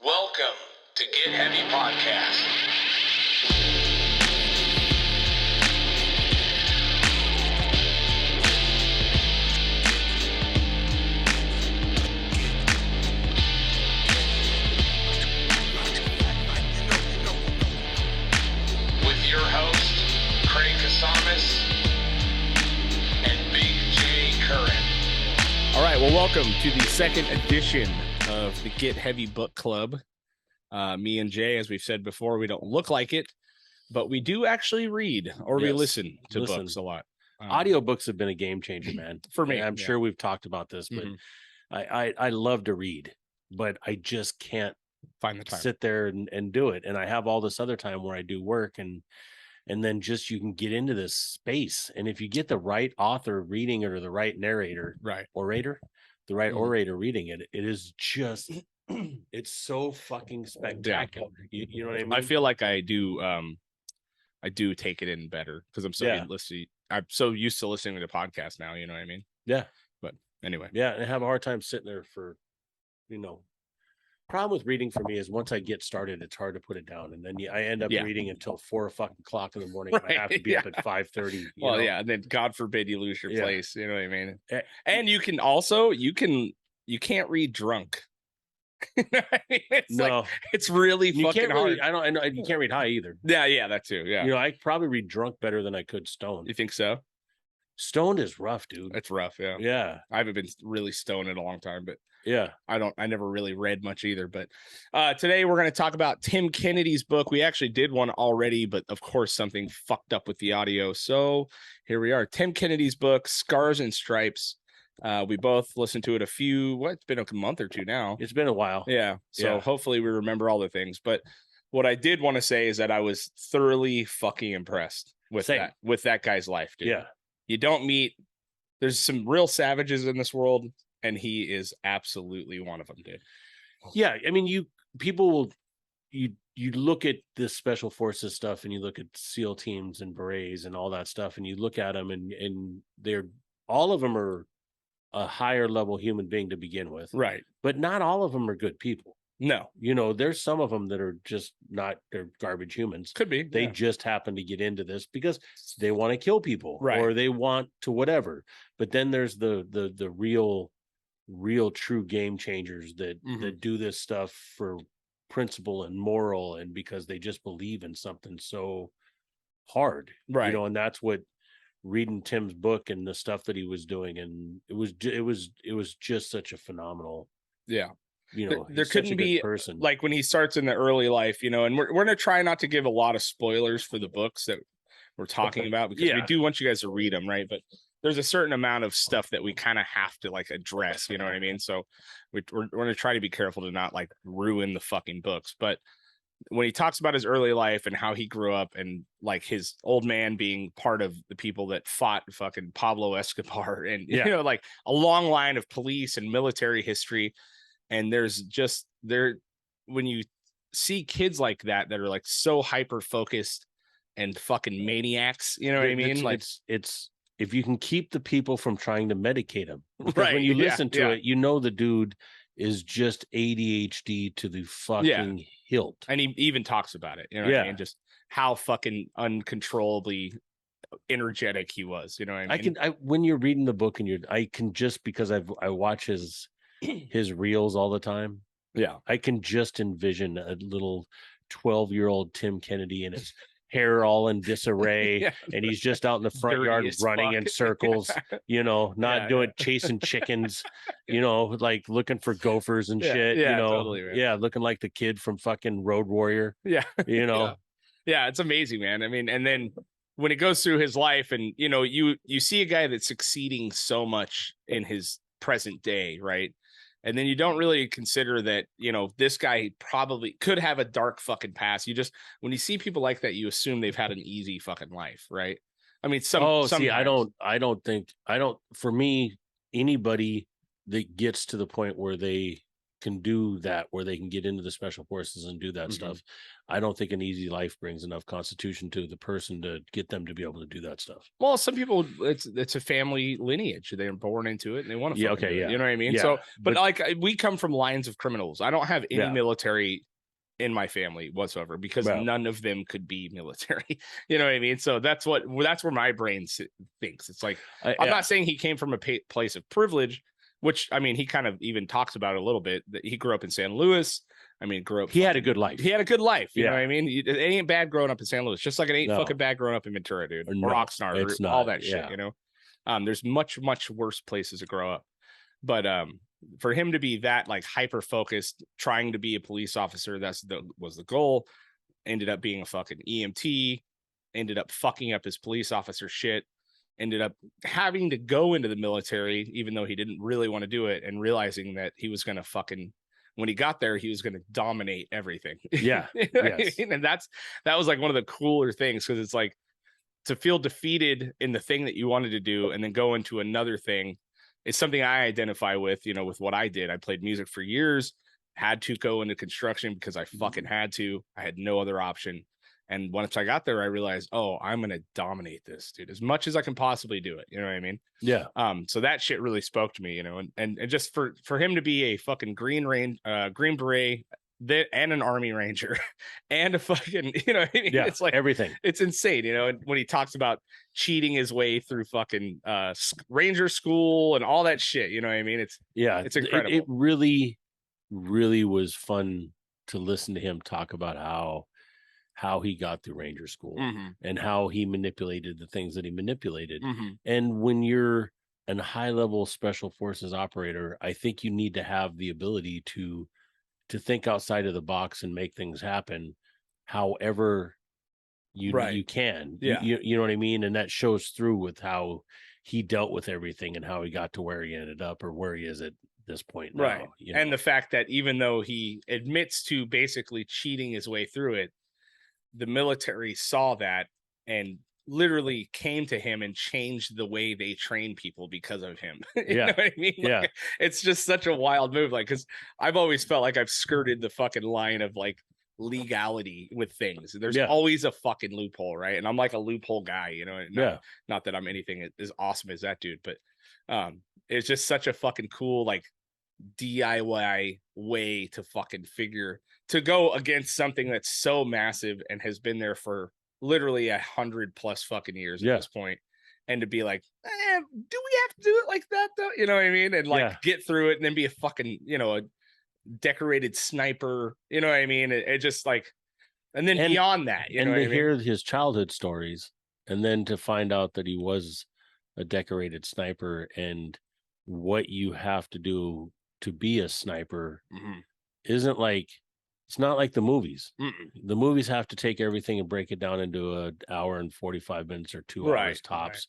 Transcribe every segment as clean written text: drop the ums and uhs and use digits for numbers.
Welcome to Get Heavy Podcast. With your host, Craig Casamas and Big J Curran. All right, well, welcome to the second edition of the Get Heavy Book Club. Me and Jay, as we've said before, we don't look like it, but we do actually read or we listen to books a lot. Audiobooks have been a game changer, man. For me. And I'm sure we've talked about this, but I love to read, but I just can't Find the time. sit there and do it. And I have all this other time where I do work and then just you can get into this space. And if you get the right author reading it or the right narrator, orator reading it, it is just it's so fucking spectacular. You know what I mean? I feel like I do take it in better because I'm so used to listening to podcasts now, you know what I mean? Yeah. But anyway. Yeah, and I have a hard time sitting there for, problem with reading for me is once I get started, it's hard to put it down. And then I end up reading until 4 o'clock in the morning. And I have to be up at 5:30. Well, and then God forbid you lose your place. You know what I mean? And you can also, you can't read drunk. You know what I mean? It's really fucking hard. You can't read high either. Yeah, that too. Yeah. I probably read drunk better than I could stoned. You think so? Stoned is rough, dude. It's rough, yeah. Yeah. I haven't been really stoned in a long time, but yeah. I never really read much either. But today we're going to talk about Tim Kennedy's book. We actually did one already, but of course something fucked up with the audio. So here we are. Tim Kennedy's book, Scars and Stripes. We both listened to it it's been a month or two now. It's been a while. Yeah. So hopefully we remember all the things. But what I did want to say is that I was thoroughly fucking impressed with that guy's life, dude. Yeah. You don't there's some real savages in this world, and he is absolutely one of them, dude. Yeah. I mean, you look at this special forces stuff and you look at SEAL teams and berets and all that stuff, and you look at them and all of them are a higher level human being to begin with. Right. But not all of them are good people. No. There's some of them that are just they're garbage humans. Could be. They just happen to get into this because they want to kill people, right, or they want to whatever. But then there's the real true game changers that do this stuff for principle and moral and because they just believe in something so hard. Right. And that's what reading Tim's book and the stuff that he was doing, and it was just such a phenomenal there couldn't be person. Like when he starts in the early life, and we're going to try not to give a lot of spoilers for the books that we're talking about because we do want you guys to read them, right? But there's a certain amount of stuff that we kind of have to address, you know what I mean? So we're going to try to be careful to not ruin the fucking books. But when he talks about his early life and how he grew up and his old man being part of the people that fought fucking Pablo Escobar and a long line of police and military history. And there's when you see kids like that are so hyper focused and fucking maniacs, you know what I mean? It's if you can keep the people from trying to medicate him, right? When you listen to it, the dude is just ADHD to the fucking hilt. And he even talks about it, you know what I mean? Just how fucking uncontrollably energetic he was, you know what I mean? When you're reading the book and I can just because I watch his reels all the time. Yeah. I can just envision a little 12-year-old Tim Kennedy and his hair all in disarray and he's just out in the front yard running in circles, chasing chickens, looking for gophers and shit, totally, right. Looking like the kid from fucking Road Warrior. Yeah. It's amazing, man. I mean, and then when it goes through his life and you see a guy that's succeeding so much in his present day, right? And then you don't really consider that, this guy probably could have a dark fucking past. When you see people like that, you assume they've had an easy fucking life, right? I mean, for me, anybody that gets to the point where they can do that, where they can get into the special forces and do that stuff. I don't think an easy life brings enough constitution to the person to get them to be able to do that stuff. Well, some people, it's a family lineage. They're born into it and they want to do it. You know what I mean? So, but like, we come from lines of criminals. I don't have any military in my family whatsoever, because none of them could be military. You know what I mean? So that's where my brain thinks. It's like, I'm not saying he came from a place of privilege, which, I mean, he kind of even talks about it a little bit, that he grew up in San Luis. I mean, he had a good life. He had a good life. You know what I mean? It ain't bad growing up in San Luis, just like it ain't fucking bad growing up in Ventura, dude, or Oxnard, or all that shit, you know? There's much, much worse places to grow up. But for him to be that like hyper focused, trying to be a police officer, was the goal, ended up being a fucking EMT, ended up fucking up his police officer shit, ended up having to go into the military, even though he didn't really want to do it, and realizing that he was going to fucking, when he got there, he was going to dominate everything. Yeah. You know I mean? And that was like one of the cooler things, because it's like, to feel defeated in the thing that you wanted to do and then go into another thing is something I identify with, you know, with what I did. I played music for years, had to go into construction because I fucking had to. I had no other option. And once I got there, I realized, oh, I'm going to dominate this, dude, as much as I can possibly do it. You know what I mean? Yeah. So that shit really spoke to me, you know, and just for him to be a fucking Green Beret, and an Army Ranger and a fucking, you know what I mean? Yeah, it's like everything. It's insane, you know. And when he talks about cheating his way through fucking Ranger school and all that shit, you know what I mean? It's incredible. It really, really was fun to listen to him talk about how he got through Ranger school and how he manipulated the things that he manipulated. And when you're a high level special forces operator, I think you need to have the ability to think outside of the box and make things happen however you can. You know what I mean? And that shows through with how he dealt with everything and how he got to where he ended up, or where he is at this point now. Right. You know? And the fact that even though he admits to basically cheating his way through it, the military saw that and literally came to him and changed the way they train people because of him. You know what I mean? Like, it's just such a wild move. Like, because I've always felt like I've skirted the fucking line of like legality with things. There's always a fucking loophole, right? And I'm like a loophole guy, you know. Not that I'm anything as awesome as that dude, but it's just such a fucking cool like DIY way to fucking to go against something that's so massive and has been there for literally 100+ fucking years at this point, and to be like, do we have to do it like that though? You know what I mean? And like get through it and then be a fucking, you know, a decorated sniper. You know what I mean? It just like, and then beyond that, you know what I mean? Hear his childhood stories, and then to find out that he was a decorated sniper, and what you have to do to be a sniper isn't like, it's not like the movies. The movies have to take everything and break it down into an hour and 45 minutes or 2 hours tops.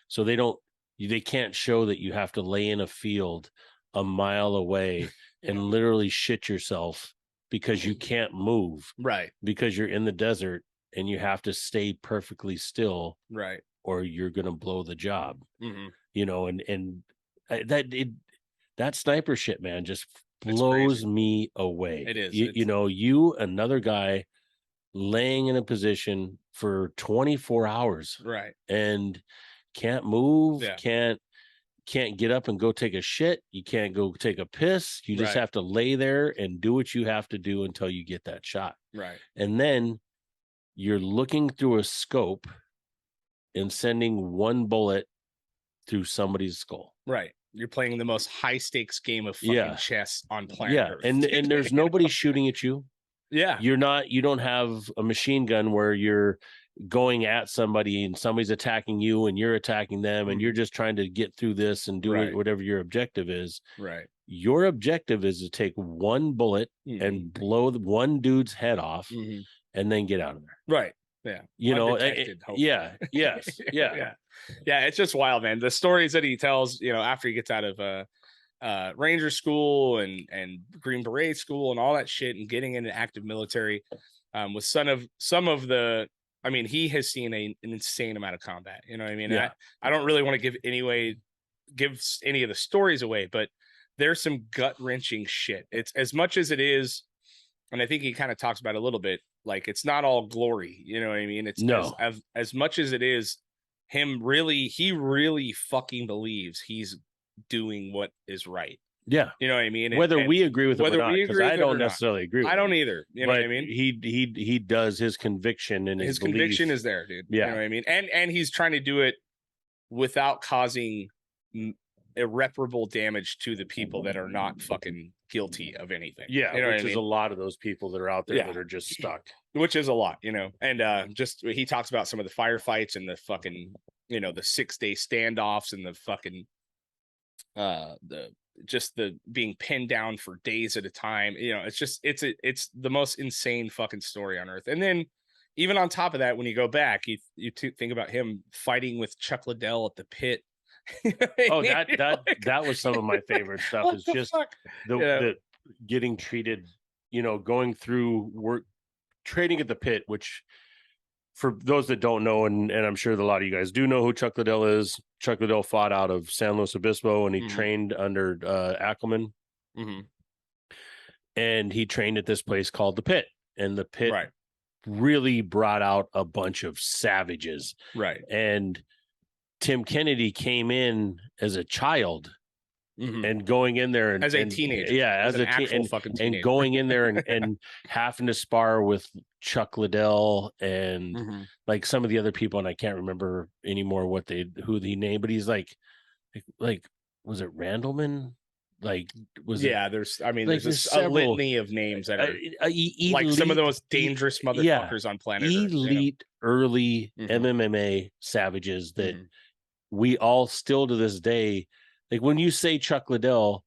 So they can't show that you have to lay in a field a mile away and literally shit yourself because you can't move. Right. Because you're in the desert and you have to stay perfectly still. Right. Or you're going to blow the job. You know, and that sniper shit, man, just blows me away. It is. You know, another guy laying in a position for 24 hours, right, and can't move, can't get up and go take a shit. You can't go take a piss. You just have to lay there and do what you have to do until you get that shot. Right. And then you're looking through a scope and sending one bullet through somebody's skull. Right. You're playing the most high stakes game of fucking chess on planet Earth. And there's nobody shooting at you. You don't have a machine gun where you're going at somebody and somebody's attacking you and you're attacking them and you're just trying to get through this and do whatever your objective is. Right. Your objective is to take one bullet and blow one dude's head off and then get out of there. Right. Yeah. You know, yes. Yeah. It's just wild, man. The stories that he tells, you know, after he gets out of Ranger school and Green Beret school and all that shit and getting into active military, with some of the, I mean, he has seen an insane amount of combat. You know what I mean? I don't really want to give any of the stories away, but there's some gut-wrenching shit. It's as much as it is, and I think he kind of talks about it a little bit, like it's not all glory, you know what I mean? It's as much as it is him he really fucking believes he's doing what is right. Yeah. You know what I mean? Whether we agree with it or not, because I don't necessarily agree with it. I don't either. You know what I mean? He does, his conviction and his conviction is there, dude. Yeah. You know what I mean? And he's trying to do it without causing irreparable damage to the people that are not fucking guilty of anything. Yeah, you know which is a lot of those people that are out there that are just stuck. Which is a lot, you know. And just he talks about some of the firefights and the fucking, you know, the 6-day standoffs and the fucking the being pinned down for days at a time. You know, it's just it's the most insane fucking story on earth. And then even on top of that, when you go back, you think about him fighting with Chuck Liddell at the pit. Oh, that was some of my favorite stuff. Is just the getting treated, you know, going through work, training at the pit, which for those that don't know, and I'm sure a lot of you guys do know who Chuck Liddell is. Chuck Liddell fought out of San Luis Obispo, and he trained under Ackelman. And he trained at this place called the Pit, and the Pit really brought out a bunch of savages. Right. And Tim Kennedy came in as a child and going in there as a teenager. Yeah, as a teenager. And going in there and having to spar with Chuck Liddell and like some of the other people, and I can't remember anymore who he named, but he's like was it Randleman? Like there's there's a litany of names that are elite, like some of the most dangerous motherfuckers on planet Earth, you know? Early MMA savages that we all still to this day, like when you say Chuck Liddell,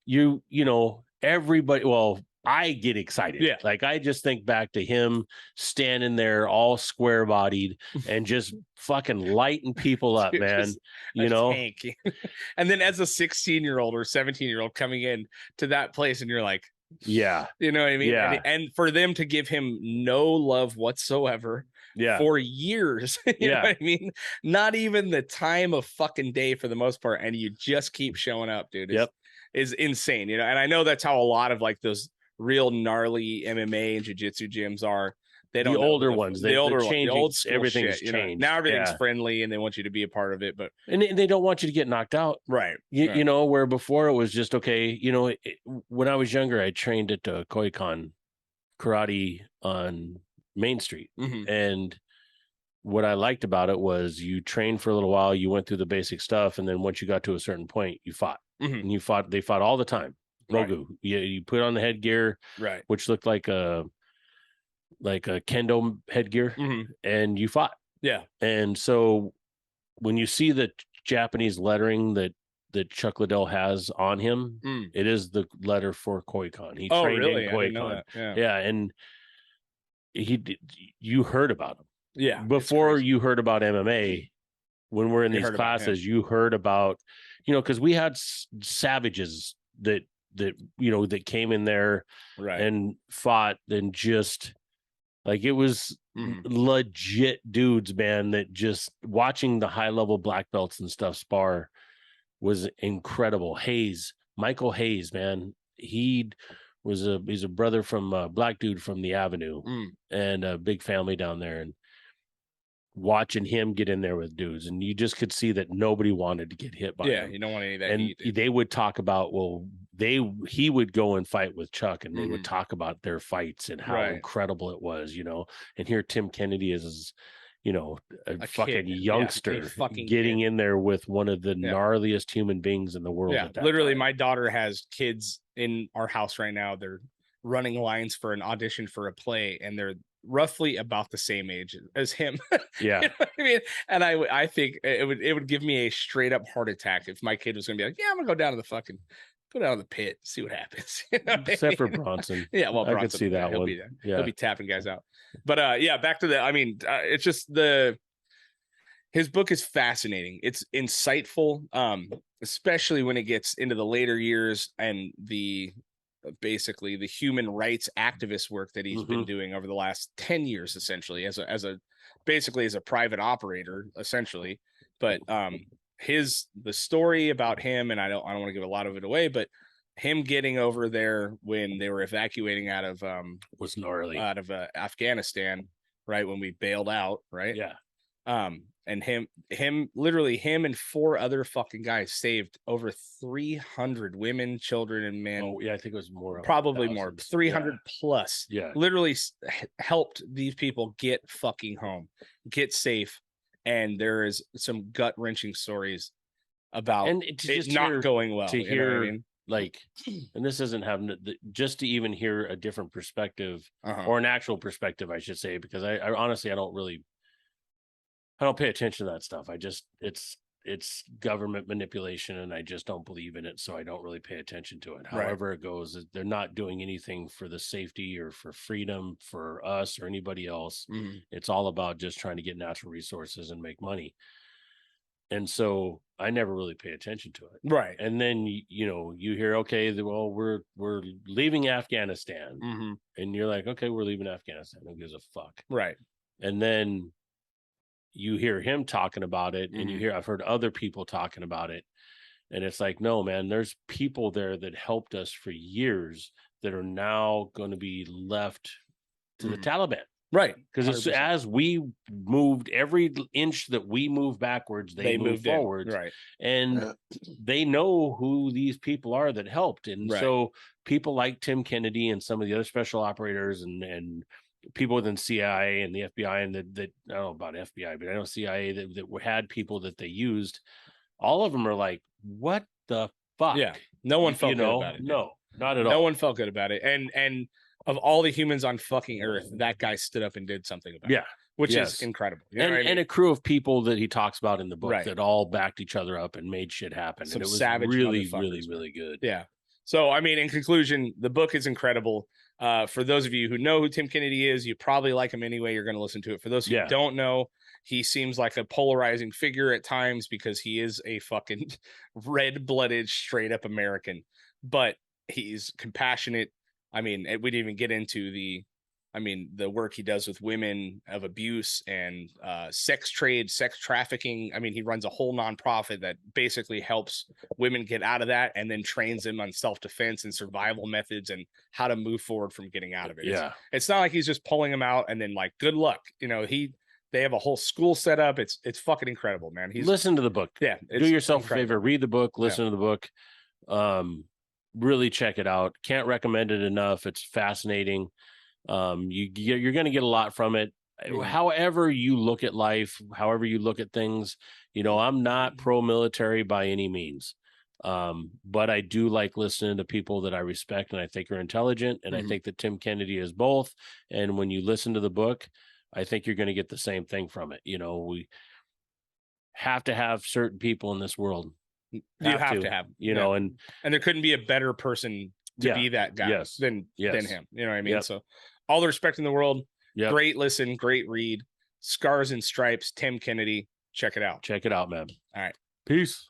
you know, everybody, well, I get excited. Yeah. Like I just think back to him standing there all square bodied and just fucking lighting people up, man. You know, and then as a 16-year-old or 17-year-old coming in to that place, and you're like, you know what I mean? Yeah. And for them to give him no love whatsoever for years, you know what I mean? Not even the time of fucking day for the most part, and you just keep showing up, dude. Is insane, you know. And I know that's how a lot of like those real gnarly MMA and jiu-jitsu gyms are. They don't the older ones. The older ones, the old school everything's shit, changed. You know? Now everything's friendly, and they want you to be a part of it. But and they don't want you to get knocked out, right? You know, where before it was just okay. You know, when I was younger, I trained at Koikan karate on Main Street, and what I liked about it was you trained for a little while, you went through the basic stuff, and then once you got to a certain point, you fought, and they fought all the time. Rogu, you put on the headgear, which looked like a kendo headgear, and you fought. Yeah. And so when you see the Japanese lettering that Chuck Liddell has on him, it is the letter for Koikan. He trained in Koikan. Yeah, and you heard about him. Yeah. Before you heard about MMA, when we're in these classes, you heard about, you know, because we had savages that you know that came in there and fought, and just like it was legit dudes, man, that just watching the high level black belts and stuff spar was incredible. Michael Hayes, man, he's a brother from a black dude from the Avenue and a big family down there, and watching him get in there with dudes, and you just could see that nobody wanted to get hit by him. You don't want any of that and heat, they would talk about, he would go and fight with Chuck, and they would talk about their fights and how incredible it was, you know. And here Tim Kennedy is, you know, a fucking kid. Youngster getting in there with one of the gnarliest human beings in the world. Yeah, literally time. My daughter has kids in our house right now. They're running lines for an audition for a play, and they're roughly about the same age as him. Yeah. You know what I mean? And I think it would give me a straight up heart attack if my kid was gonna be like, yeah, I'm gonna go down to the pit, see what happens. You know what Except for Bronson. Yeah, well, Bronson, I could see that one. He'll be tapping guys out. But back to it's just his book is fascinating. It's insightful, especially when it gets into the later years and basically the human rights activist work that he's been doing over the last 10 years, essentially as a private operator, essentially. But the story about him, and I don't want to give a lot of it away, but him getting over there when they were evacuating out of was gnarly, out of Afghanistan, right, when we bailed out, right? Yeah. And him and 4 other fucking guys saved over 300 women, children, and men. Oh yeah, I think it was more, probably more, 300 plus. Yeah, literally helped these people get fucking home, get safe. And there is some gut wrenching stories about it not going well. To hear, like, and this isn't having just to even hear a different perspective, or an actual perspective, I should say, because I honestly, I don't pay attention to that stuff. It's government manipulation, and I just don't believe in it, so I don't really pay attention to it. However it goes, they're not doing anything for the safety or for freedom for us or anybody else. It's all about just trying to get natural resources and make money. And so I never really pay attention to it. Right. And then, you hear, okay, well, we're leaving Afghanistan. And you're like, okay, we're leaving Afghanistan. Who gives a fuck? Right. And then you hear him talking about it, and I've heard other people talking about it. And it's like, no, man, there's people there that helped us for years that are now going to be left to the Taliban. Right. Because as we moved, every inch that we move backwards, they move forward. Right. And they know who these people are that helped. And so people like Tim Kennedy and some of the other special operators and people within CIA and the FBI, and that I don't know about FBI, but I know CIA that had people that they used. All of them are like, what the fuck? Yeah. No one felt good about it. No, not at all. No one felt good about it. And of all the humans on fucking Earth, that guy stood up and did something about it. Which is incredible. You know and a crew of people that he talks about in the book that all backed each other up and made shit happen. Some and it was savage really, really, really good. Yeah. So, I mean, in conclusion, the book is incredible. For those of you who know who Tim Kennedy is, you probably like him anyway. You're going to listen to it. For those who don't know, he seems like a polarizing figure at times because he is a fucking red-blooded, straight-up American. But he's compassionate. I mean, we didn't even get into the work he does with women, of abuse and sex trade, sex trafficking. I mean, he runs a whole nonprofit that basically helps women get out of that and then trains them on self-defense and survival methods and how to move forward from getting out of it. It's not like he's just pulling them out and then like, good luck. They have a whole school set up. It's fucking incredible, man. Listen to the book. Yeah. Do yourself a favor, read the book, listen to the book. Really check it out. Can't recommend it enough. It's fascinating. You're going to get a lot from it. However you look at life, however you look at things, I'm not pro-military by any means. But I do like listening to people that I respect and I think are intelligent. And I think that Tim Kennedy is both. And when you listen to the book, I think you're going to get the same thing from it. We have to have certain people in this world. You have to have, and there couldn't be a better person to be that guy than him. You know what I mean? So all the respect in the world. Great listen, great read. Scars and Stripes, Tim Kennedy. Check it out. Check it out, man. All right. Peace.